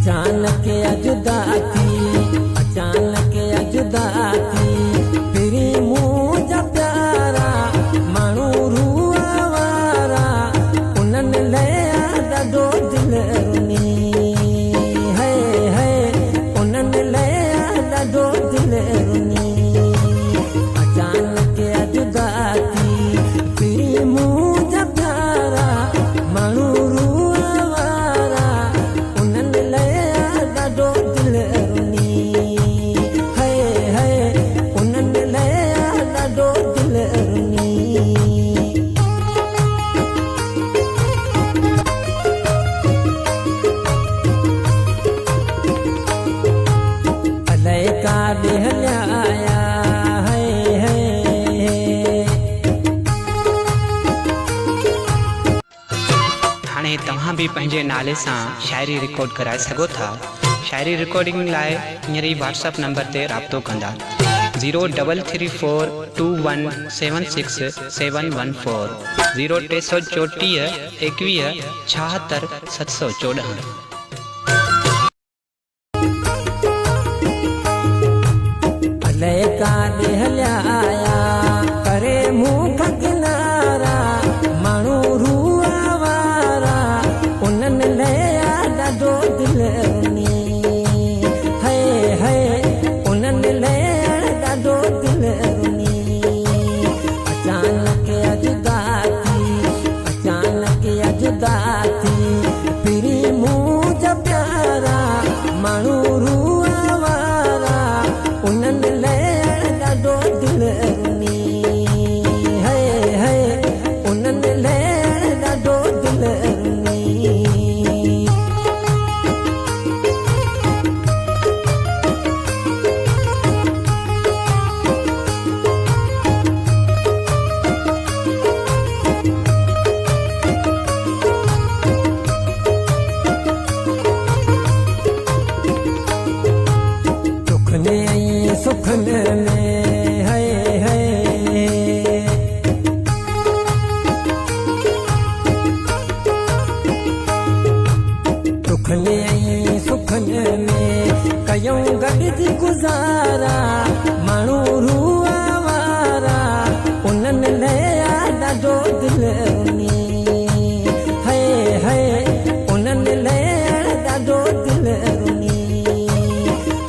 अचानक जुदा थी, अचानक जुदा थी, फिरी मुंहिंजा प्यारा माण्हू रूआ वारा उन्हनि लाइ ॾाढो दिलि रुनी है उन्हनि लाइ ॾाढो दिलि रुनी। अचानक जुदा थी, फिरी मुंहिंजा प्यारा माण्हू रूआ वारा उन्हनि लाइ ॾाढो दिलि रुनी है उन्हनि लाइ ॾाढो दिलि रुनी। अलाए काॾे हलिया आया हाणे तव्हां बि पंहिंजे नाले सां शाइरी रिकॉर्ड कराए सघो था। शाइरी रिकॉर्डिंग लाइ हींअर ई व्हाट्सअप नंबर ते राब्तो कंदा 03342176714 034 21 76 714। अलाए काॾे हलिया आया करे मुंहुं खां किनारा माण्हू रूआ वारा उन्हनि लाइ ॾाढो दिलि रुनी है उन्हनि लाइ ॾाढो दिलि रुनी। अचानक जुदा थी, अचानक जुदा थी, फिरी मुंहिंजा प्यारा माण्हू रूआ वारा उन्हनि लाइ ॾाढो दिलि रुनी है उन्हनि लाइ ॾाढो दिलि रुनी। दुखने ऐं सुखने में है दुखने ऐं सुखने में कयूं गॾिजी गुज़ारा माण्हू रूआ वारा उन्हनि लाइ ॾाढो दिलि रुनी है उन्हनि लाइ ॾाढो दिलि रुनी।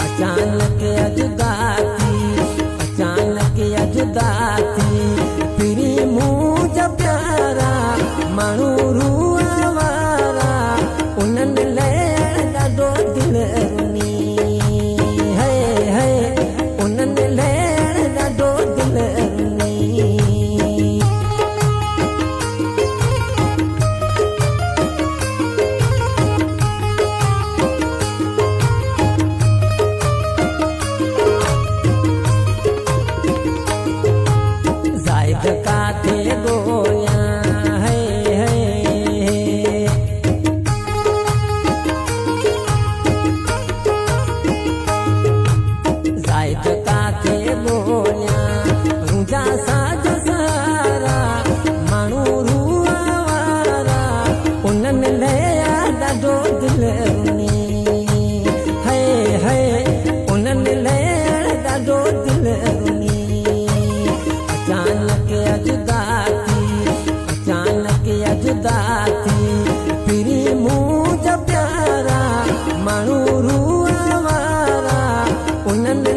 अचानक जुदा थी, अचानक जुदा थी, फिरी मुंहिंजा प्यारा माण्हू रूआ वारा उन्हनि लाइ ॾाढो दिलि रुनी है उन्हनि लाइ ॾाढो दिलि रुनी। ज़ाहिद काथे ॻोल्हियां है ज़ाहिद काथे ॻोल्हियां रुंझा साज सारा माण्हू रूआ वारा उन्हनि लाइ ॾाढो दिलि रुनी है उन्हनि लाइ ॾाढो दिलि रुनी। अचानक जुदा थी, अचानक जुदा थी, फिरी मुंहिंजा प्यारा माण्हू रूआ वारा उन्हनि